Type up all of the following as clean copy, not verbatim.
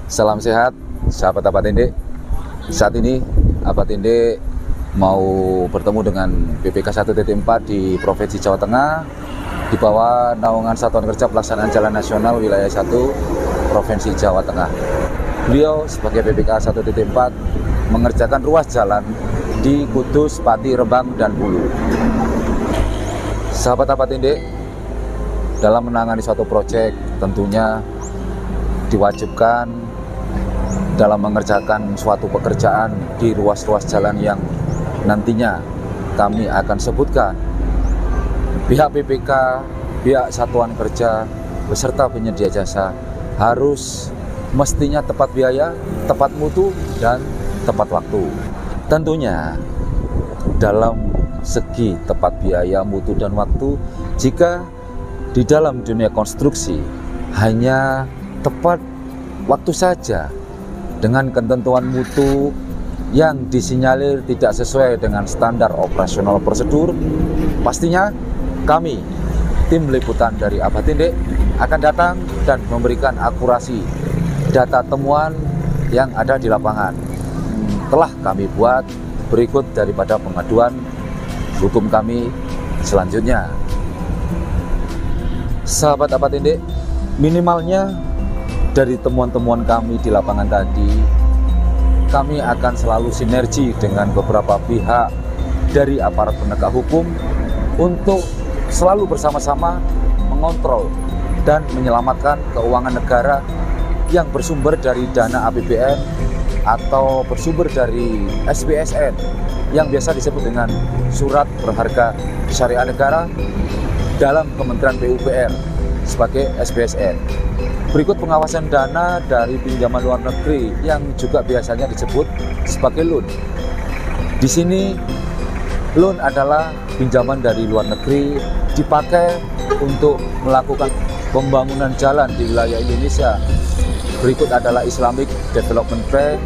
Salam sehat, sahabat Apatinde. Saat ini Apatinde mau bertemu dengan PPK 1.4 di Provinsi Jawa Tengah di bawah naungan Satuan Kerja Pelaksanaan Jalan Nasional Wilayah 1 Provinsi Jawa Tengah. Beliau sebagai PPK 1.4 mengerjakan ruas jalan di Kudus, Pati, Rembang, dan Hulu. Sahabat Apatinde, dalam menangani suatu proyek tentunya diwajibkan dalam mengerjakan suatu pekerjaan di ruas-ruas jalan yang nantinya kami akan sebutkan. Pihak PPK, pihak Satuan Kerja, beserta penyedia jasa harus mestinya tepat biaya, tepat mutu, dan tepat waktu. Tentunya dalam segi tepat biaya, mutu, dan waktu, jika di dalam dunia konstruksi hanya tepat waktu saja dengan ketentuan mutu yang disinyalir tidak sesuai dengan standar operasional prosedur, pastinya kami, tim liputan dari Apatinde, akan datang dan memberikan akurasi data temuan yang ada di lapangan. Telah kami buat berikut daripada pengaduan hukum kami selanjutnya. Sahabat Apatinde, minimalnya dari temuan-temuan kami di lapangan tadi, kami akan selalu sinergi dengan beberapa pihak dari aparat penegak hukum untuk selalu bersama-sama mengontrol dan menyelamatkan keuangan negara yang bersumber dari dana APBN atau bersumber dari SBSN yang biasa disebut dengan Surat Berharga Syariah Negara dalam Kementerian PUPR sebagai SBSN. Berikut pengawasan dana dari pinjaman luar negeri yang juga biasanya disebut sebagai loan. Di sini loan adalah pinjaman dari luar negeri dipakai untuk melakukan pembangunan jalan di wilayah Indonesia. Berikut adalah Islamic Development Bank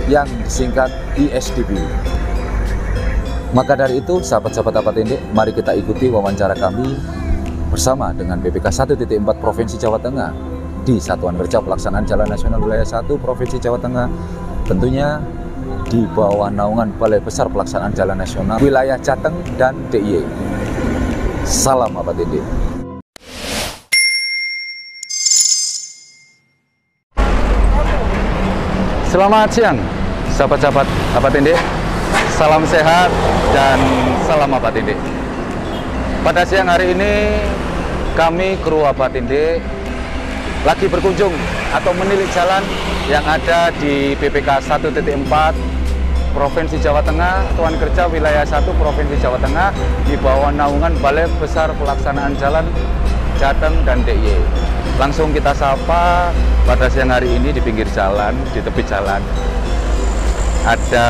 yang disingkat ISDB. Maka dari itu, sahabat-sahabat Apatinde, mari kita ikuti wawancara kami bersama dengan PPK 1.4 Provinsi Jawa Tengah di Satuan Kerja Pelaksanaan Jalan Nasional Wilayah 1 Provinsi Jawa Tengah, tentunya di bawah naungan Balai Besar Pelaksanaan Jalan Nasional Wilayah Jateng dan DIY. Salam Apatinde. Selamat siang, sahabat-sahabat Apatinde. Salam sehat dan salam Apatinde. Pada siang hari ini, kami kru Apatinde lagi berkunjung atau menilik jalan yang ada di PPK 1.4 Provinsi Jawa Tengah, Satuan Kerja Wilayah 1 Provinsi Jawa Tengah di bawah naungan Balai Besar Pelaksanaan Jalan Jateng dan DIY. Langsung kita sapa pada siang hari ini di pinggir jalan, di tepi jalan. Ada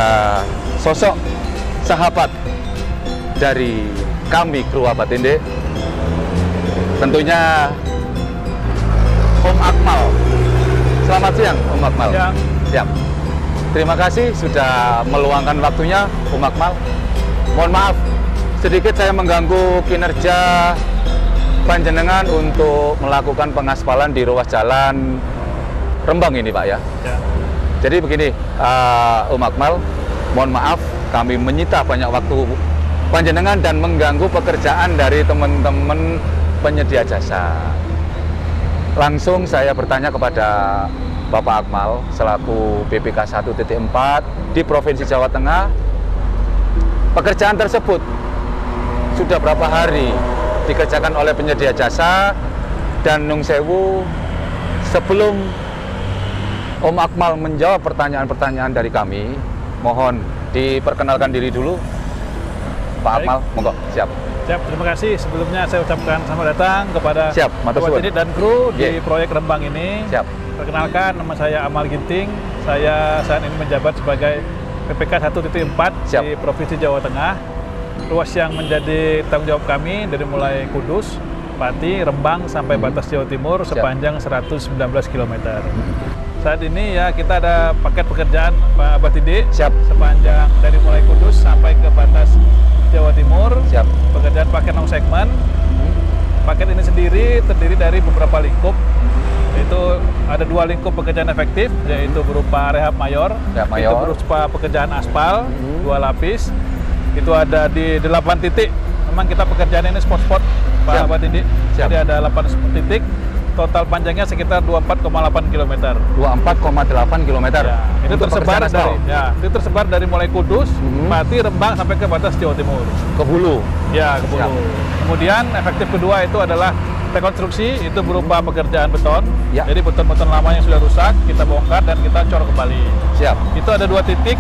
sosok sahabat dari kami kru Apatinde, tentunya Om Akmal. Selamat siang Om Akmal. Siap. Terima kasih sudah meluangkan waktunya Om Akmal. Mohon maaf sedikit saya mengganggu kinerja panjenengan untuk melakukan pengaspalan di ruas jalan Rembang ini Pak ya. Jadi begini Om Akmal, mohon maaf kami menyita banyak waktu panjenengan dan mengganggu pekerjaan dari teman-teman penyedia jasa. Langsung saya bertanya kepada Bapak Akmal selaku PPK 1.4 di Provinsi Jawa Tengah, pekerjaan tersebut sudah berapa hari dikerjakan oleh penyedia jasa, dan Nung Sewu, sebelum Om Akmal menjawab pertanyaan-pertanyaan dari kami, mohon diperkenalkan diri dulu Pak Akmal, monggo. Siap. Siap, terima kasih. Sebelumnya saya ucapkan selamat datang kepada Apatinde dan kru di proyek Rembang ini. Siap. Perkenalkan, nama saya Amal Ginting. Saya saat ini menjabat sebagai PPK 1.4 di Provinsi Jawa Tengah. Ruas yang menjadi tanggung jawab kami dari mulai Kudus, Pati, Rembang sampai batas Jawa Timur sepanjang 119 km. Saat ini ya kita ada paket pekerjaan Pak Apatinde sepanjang dari mulai Kudus sampai ke batas Jawa Timur. Pekerjaan paket non segmen. Paket paket ini sendiri terdiri dari beberapa lingkup. Itu ada 2 lingkup pekerjaan efektif, yaitu berupa rehab mayor, itu berupa pekerjaan aspal, 2 lapis. Itu ada di 8 titik. Memang kita pekerjaan ini spot-spot, Pak Batindi. Jadi ada 8 titik. Total panjangnya sekitar 24,8 km. 24,8 km. Ya, itu tersebar dari mulai Kudus, Pati, Rembang sampai ke batas Jawa Timur. Ke hulu. Ya, ke hulu. Kemudian efektif kedua itu adalah rekonstruksi, itu berupa pekerjaan beton. Ya. Jadi beton-beton lama yang sudah rusak kita bongkar dan kita cor kembali. Siap. Itu ada 2 titik,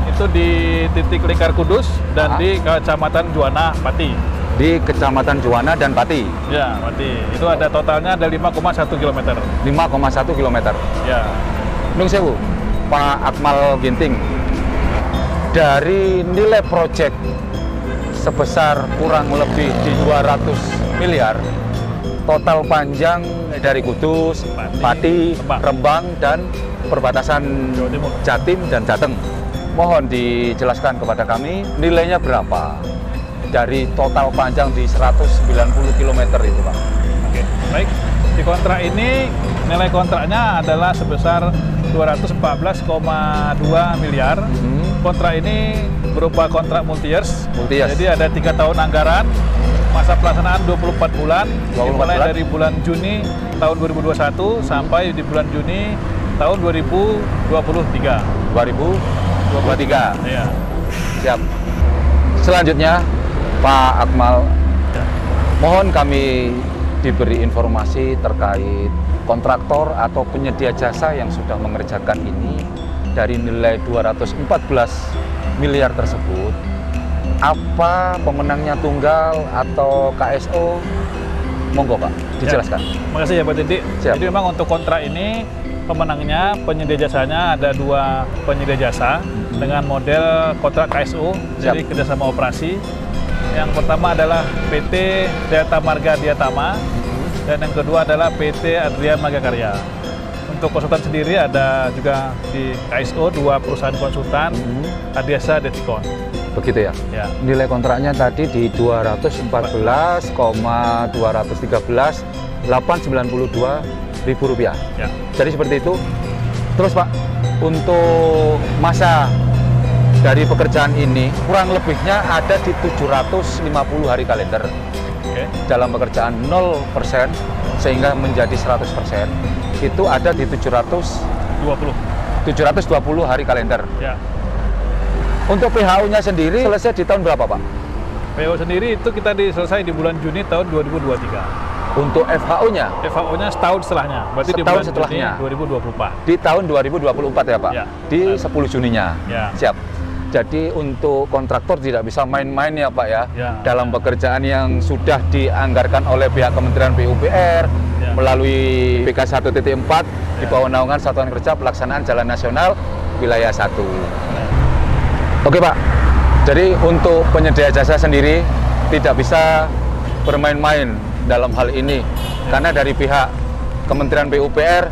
itu di titik Lingkar Kudus dan di Kecamatan Juwana, Pati. Di Kecamatan Juwana dan Pati. Ya, Pati. Itu ada totalnya ada 5,1 km. 5,1 km. Ya. Nung sewu, Pak Akmal Ginting. Dari nilai proyek sebesar kurang lebih di 200 miliar, total panjang dari Kudus, Pati, Rembang, dan perbatasan Jatim dan Jateng. Mohon dijelaskan kepada kami nilainya berapa dari total panjang di 190 km itu, Pak. Oke, baik. Di kontrak ini nilai kontraknya adalah sebesar 214,2 miliar. Kontrak ini berupa kontrak multi-years. Jadi ada 3 tahun anggaran, masa pelaksanaan 24 bulan, dimulai dari bulan Juni tahun 2021 sampai di bulan Juni tahun 2023. 2023. Ya. Siap. Selanjutnya, Pak Akmal, mohon kami diberi informasi terkait kontraktor atau penyedia jasa yang sudah mengerjakan ini dari nilai 214 miliar tersebut. Apa pemenangnya tunggal atau KSO? Monggo Pak, dijelaskan. Terima kasih ya Pak Titi. Jadi memang untuk kontrak ini pemenangnya, penyedia jasanya ada 2 penyedia jasa dengan model kontrak KSO, jadi kerjasama operasi. Yang pertama adalah PT Delta Marga Diatama dan yang kedua adalah PT Adrian Magakarya. Untuk konsultan sendiri ada juga di KSO 2 perusahaan konsultan, Adiasa Detikon. Begitu ya? Ya. Nilai kontraknya tadi di 214,213,892 ribu rupiah. Ya. Jadi seperti itu. Terus Pak, untuk masa dari pekerjaan ini kurang lebihnya ada di 750 hari kalender. Dalam pekerjaan 0% sehingga menjadi 100%, itu ada di 720 hari kalender. Ya. Untuk PHU-nya sendiri selesai di tahun berapa Pak? PHU sendiri itu kita selesai di bulan Juni tahun 2023. Untuk FHU-nya? FHU-nya setahun setelahnya, berarti setahun di bulan setelahnya. Juni 2024. Di tahun 2024 ya Pak? Ya. Di 10 Juninya? Ya. Siap. Jadi untuk kontraktor tidak bisa main-main ya Pak ya, dalam pekerjaan yang sudah dianggarkan oleh pihak Kementerian PUPR melalui PK 1.4 di bawah naungan Satuan Kerja Pelaksanaan Jalan Nasional Wilayah 1. Oke Pak, jadi untuk penyedia jasa sendiri tidak bisa bermain-main dalam hal ini karena dari pihak Kementerian PUPR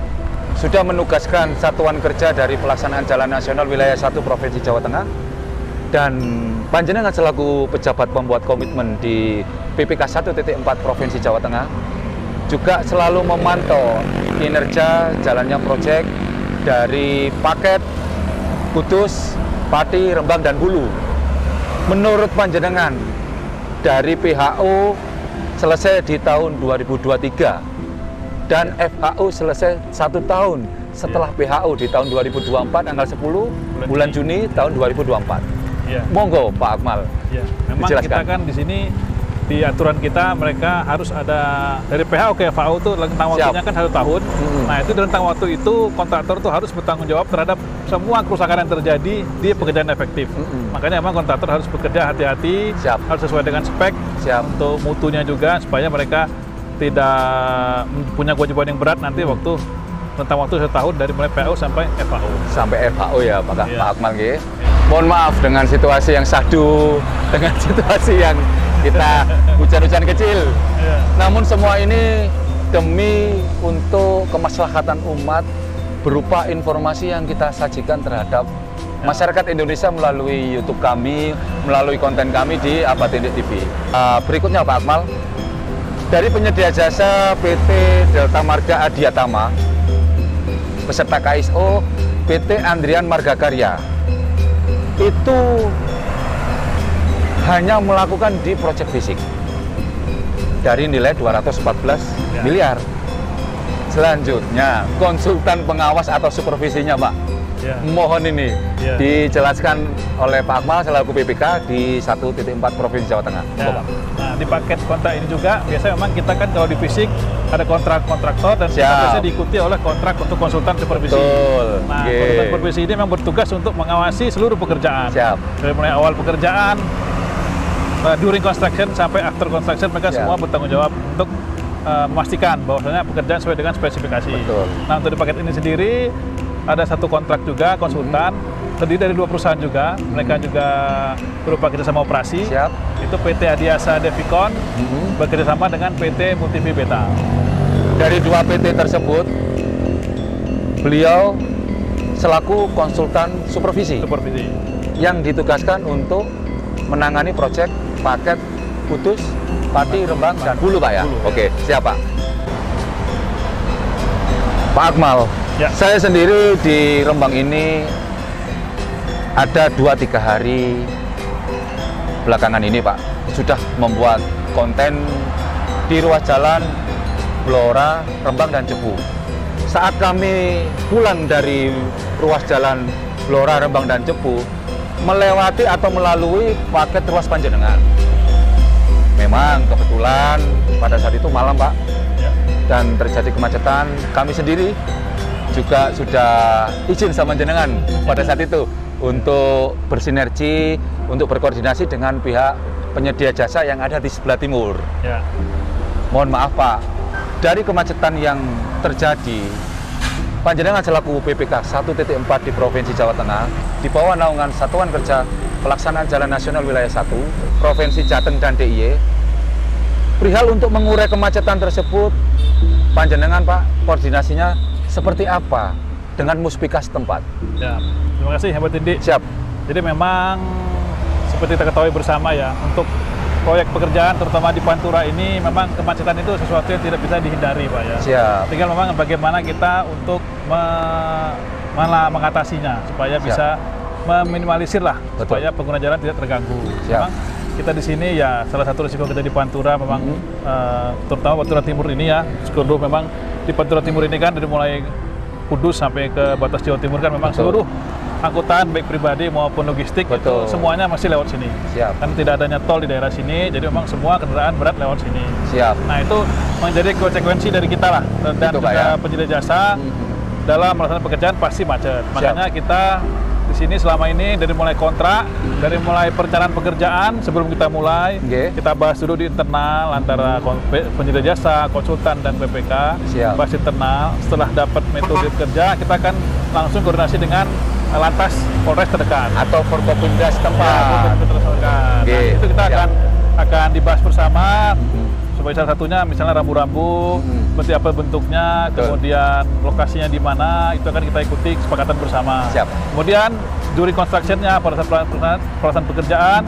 sudah menugaskan Satuan Kerja dari Pelaksanaan Jalan Nasional Wilayah 1 Provinsi Jawa Tengah dan panjenengan selaku pejabat pembuat komitmen di PPK 1.4 Provinsi Jawa Tengah juga selalu memantau kinerja jalannya proyek dari paket Kudus, Pati, Rembang, dan Hulu. Menurut panjenengan dari PHU selesai di tahun 2023 dan FHU selesai 1 tahun setelah PHU di tahun 2024 tanggal 10 bulan Juni tahun 2024. Monggo Pak Akmal. Memang dijelaskan. Kita kan di sini di aturan kita mereka harus ada dari PHU ke FHU itu rentang waktunya kan 1 tahun. Nah itu rentang waktu itu kontraktor itu harus bertanggung jawab terhadap semua kerusakan yang terjadi di pekerjaan efektif. Makanya memang kontraktor harus bekerja hati-hati, harus sesuai dengan spek untuk mutunya juga supaya mereka tidak punya kewajiban yang berat nanti waktu rentang waktu 1 tahun dari mulai PHU sampai FHU. Sampai FHU ya Pak Akmal ya. Mohon maaf dengan situasi yang sahdu, dengan situasi yang kita hujan-hujan kecil. Namun semua ini demi untuk kemaslahatan umat berupa informasi yang kita sajikan terhadap masyarakat Indonesia melalui YouTube kami, melalui konten kami di Apa Tindik TV. Berikutnya Pak Akmal, Dari penyedia jasa PT Delta Marga Adiatama beserta KSO PT Andrian Marga Karya itu hanya melakukan di proyek fisik dari nilai 214 miliar. Selanjutnya konsultan pengawas atau supervisinya, Pak. Mohon ini dijelaskan oleh Pak Akmal selaku PPK di 1.4 Provinsi Jawa Tengah. Nah, di paket kontrak ini juga biasanya memang kita kan kalau di fisik ada kontrak kontraktor dan biasanya diikuti oleh kontrak untuk konsultan supervisi. Betul. Nah, konsultan supervisi ini memang bertugas untuk mengawasi seluruh pekerjaan. Dari mulai awal pekerjaan, during construction sampai after construction, mereka semua bertanggung jawab untuk memastikan bahwasanya pekerjaan sesuai dengan spesifikasi. Betul. Nah, untuk di paket ini sendiri ada satu kontrak juga konsultan terdiri dari 2 perusahaan juga, mereka juga berupa kerjasama operasi. Itu PT Adiasa Devikon bekerjasama dengan PT Multivi Beta. Dari 2 PT tersebut, beliau selaku konsultan supervisi yang ditugaskan untuk menangani proyek paket Kudus, Pati, Rembang, dan Hulu, Pak ya? Oke, siap Pak. Pak Akmal, saya sendiri di Rembang ini ada 2-3 hari belakangan ini, Pak, sudah membuat konten di ruas jalan Blora, Rembang, dan Cepu. Saat kami pulang dari ruas jalan Blora, Rembang, dan Cepu, melewati atau melalui paket ruas Panjenengan. Memang kebetulan pada saat itu malam, Pak, dan terjadi kemacetan. Kami sendiri juga sudah izin sama jenengan pada saat itu untuk bersinergi, untuk berkoordinasi dengan pihak penyedia jasa yang ada di sebelah timur. Mohon maaf, Pak, dari kemacetan yang terjadi, Panjenengan selaku PPK 1.4 di Provinsi Jawa Tengah di bawah naungan Satuan Kerja Pelaksanaan Jalan Nasional Wilayah 1 Provinsi Jateng dan DIY, perihal untuk mengurai kemacetan tersebut, Panjenengan, Pak, koordinasinya seperti apa dengan muspika setempat? Terima kasih, Hebat Indi. Siap. Jadi memang seperti kita ketahui bersama ya, untuk proyek pekerjaan terutama di Pantura ini memang kemacetan itu sesuatu yang tidak bisa dihindari, Pak ya. Siap. Tinggal memang bagaimana kita untuk mengatasinya supaya bisa meminimalisir lah, supaya pengguna jalan tidak terganggu. Memang kita di sini ya salah satu risiko kita di Pantura memang terutama Pantura Timur ini ya, seluruh memang di Pantura Timur ini kan dari mulai Kudus sampai ke batas Jawa Timur kan memang seluruh angkutan baik pribadi maupun logistik itu semuanya masih lewat sini. Kan tidak adanya tol di daerah sini, jadi memang semua kendaraan berat lewat sini. Nah, itu menjadi konsekuensi dari kita lah dan juga penyedia jasa dalam melaksanakan pekerjaan pasti macet. Makanya kita di sini selama ini dari mulai kontrak, dari mulai perencanaan pekerjaan sebelum kita mulai, kita bahas dulu di internal antara penyedia jasa, konsultan dan PPK, bahas internal. Setelah dapat metode kerja, kita akan langsung koordinasi dengan lantas Polres terdekat atau Forkopimda setempat. Nah, itu kita akan dibahas bersama. Sebagai salah satunya misalnya rambu-rambu, seperti apa bentuknya, kemudian lokasinya di mana, itu akan kita ikuti kesepakatan bersama. Kemudian during construction-nya pada saat pelaksanaan pekerjaan,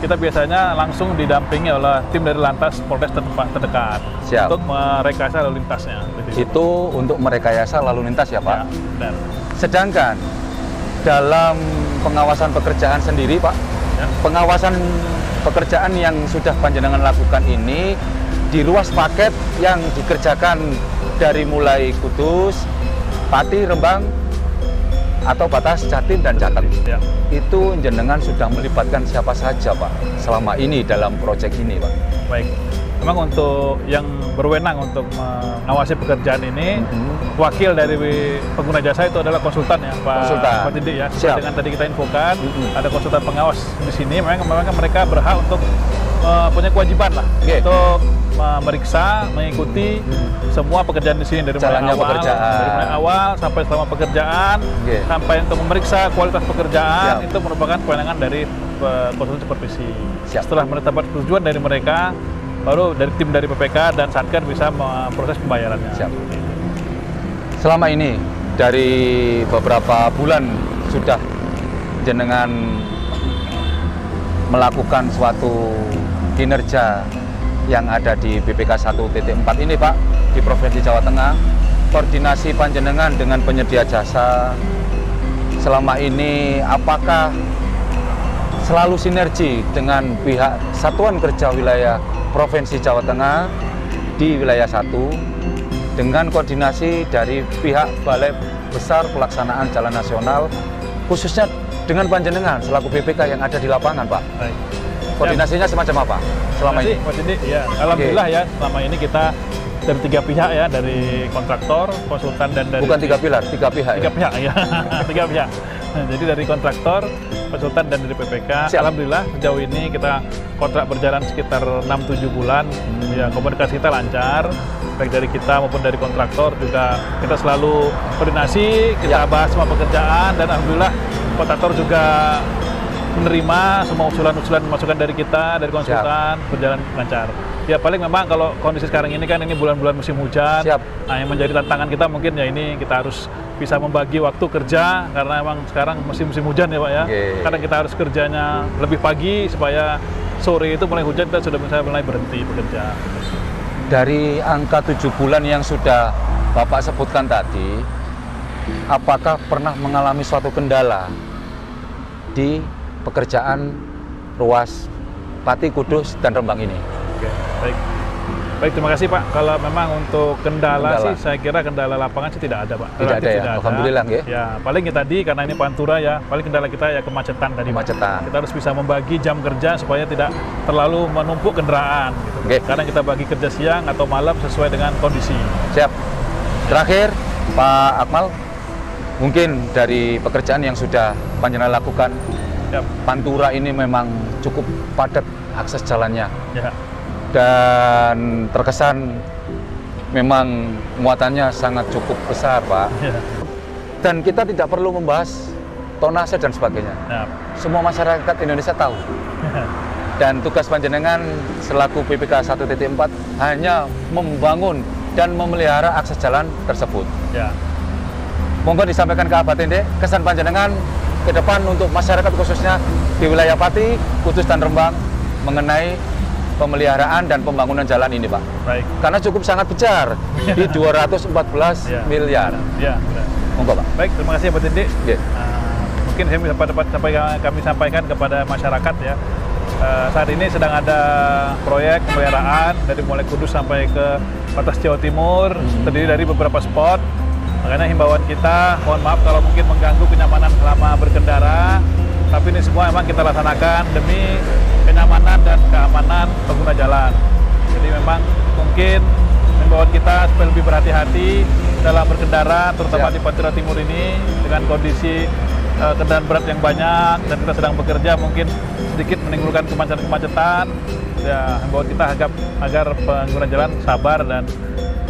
kita biasanya langsung didampingi oleh tim dari lantas Polres terdekat untuk merekayasa lalu lintasnya. Itu untuk merekayasa lalu lintas ya, Pak? Benar. Sedangkan dalam pengawasan pekerjaan sendiri, Pak, pengawasan pekerjaan yang sudah Panjenengan lakukan ini di ruas paket yang dikerjakan dari mulai Kudus, Pati, Rembang, atau batas Jatim dan Jateng. Itu jenengan sudah melibatkan siapa saja, Pak, selama ini dalam proyek ini, Pak? Baik. Memang untuk yang berwenang untuk mengawasi pekerjaan ini, wakil dari pengguna jasa itu adalah konsultan ya, Pak Didik ya. Sesuai dengan tadi kita infokan, ada konsultan pengawas di sini. Memang mereka berhak untuk punya kewajiban lah untuk memeriksa, mengikuti semua pekerjaan di sini dari mulai awal sampai selama pekerjaan, sampai untuk memeriksa kualitas pekerjaan. Itu merupakan kewenangan dari konsultan supervisi. Setelah mendapat tujuan dari mereka, baru dari tim dari PPK dan Satker bisa memproses pembayarannya. Selama ini dari beberapa bulan sudah jenengan melakukan suatu kinerja yang ada di BPK 1.4 ini Pak, di Provinsi Jawa Tengah, koordinasi panjenengan dengan penyedia jasa selama ini apakah selalu sinergi dengan pihak Satuan Kerja Wilayah Provinsi Jawa Tengah di wilayah 1 dengan koordinasi dari pihak Balai Besar Pelaksanaan Jalan Nasional, khususnya dengan panjenengan selaku BPK yang ada di lapangan, Pak. Baik. Koordinasinya semacam apa selama ini? Mas Didi, ya, alhamdulillah ya, selama ini kita dari 3 pihak ya, dari kontraktor, konsultan, dan dari... Bukan 3 pilar, 3 pihak. 3 pihak ya, 3 pihak. Nah, jadi dari kontraktor, konsultan, dan dari PPK. Siap. Alhamdulillah sejauh ini kita kontrak berjalan sekitar 6-7 bulan. Ya, komunikasi kita lancar, baik dari kita maupun dari kontraktor juga kita selalu koordinasi, kita bahas semua pekerjaan, dan alhamdulillah kontraktor juga menerima semua usulan-usulan masukan dari kita, dari konsultan. Siap. Berjalan lancar. Ya paling memang kalau kondisi sekarang ini kan ini bulan-bulan musim hujan. Siap. Nah, yang menjadi tantangan kita mungkin ya ini kita harus bisa membagi waktu kerja karena emang sekarang musim hujan ya Pak ya. Karena kita harus kerjanya lebih pagi supaya sore itu mulai hujan kita sudah bisa mulai berhenti bekerja. Dari angka 7 bulan yang sudah Bapak sebutkan tadi, apakah pernah mengalami suatu kendala di pekerjaan ruas Pati, Kudus, dan Rembang ini? Oke, baik. Baik, terima kasih Pak. Kalau memang untuk kendala sih, saya kira kendala lapangan sih tidak ada Pak. Tidak ada ya? Alhamdulillah ya. Ya, paling tadi karena ini Pantura ya, paling kendala kita ya kemacetan tadi. Kemacetan. Kita harus bisa membagi jam kerja supaya tidak terlalu menumpuk kendaraan. Gitu. Karena kita bagi kerja siang atau malam sesuai dengan kondisi. Siap. Terakhir, Pak Akmal, mungkin dari pekerjaan yang sudah panjenengan lakukan, Pantura ini memang cukup padat akses jalannya. Ya. Dan terkesan memang muatannya sangat cukup besar, Pak. Ya. Dan kita tidak perlu membahas tonase dan sebagainya. Ya. Semua masyarakat Indonesia tahu. Ya. Dan tugas panjenengan selaku BPK 1.4 hanya membangun dan memelihara akses jalan tersebut. Ya. Monggo disampaikan ke Abah Tende, kesan panjenengan ke depan untuk masyarakat khususnya di wilayah Pati, Kudus, dan Rembang mengenai pemeliharaan dan pembangunan jalan ini, Pak. Baik. Karena cukup sangat besar di 214 miliar. Ya, benar. Monggo, Pak. Baik, terima kasih Pak Tende. Mungkin saya bisa kami sampaikan kepada masyarakat ya. Saat ini sedang ada proyek pemeliharaan dari mulai Kudus sampai ke batas Jawa Timur, terdiri dari beberapa spot. Makanya himbauan kita, mohon maaf kalau mungkin mengganggu kenyamanan selama berkendara, tapi ini semua memang kita laksanakan demi kenyamanan dan keamanan pengguna jalan. Jadi memang mungkin himbauan kita supaya lebih berhati-hati dalam berkendara, terutama di Pantura Timur ini dengan kondisi kendaraan berat yang banyak dan kita sedang bekerja mungkin sedikit menimbulkan kemacetan. Ya, himbauan kita agar pengguna jalan sabar dan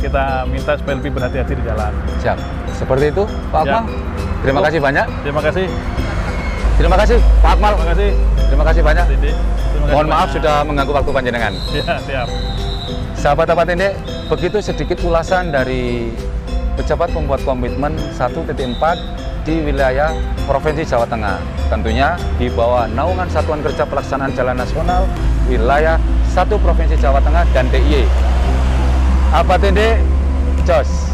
kita minta supaya lebih berhati-hati di jalan. Siap. Seperti itu, Pak Akmal. Terima kasih banyak. Terima kasih. Terima kasih, Pak Akmal. Terima kasih. Terima kasih banyak. Mohon maaf sudah mengganggu waktu panjenengan. Ya, siap. Sahabat-sahabat Tende, begitu sedikit ulasan dari pejabat pembuat komitmen 1.4 di wilayah Provinsi Jawa Tengah. Tentunya di bawah naungan Satuan Kerja Pelaksanaan Jalan Nasional wilayah 1 Provinsi Jawa Tengah dan DIY. Abah Tende, jos.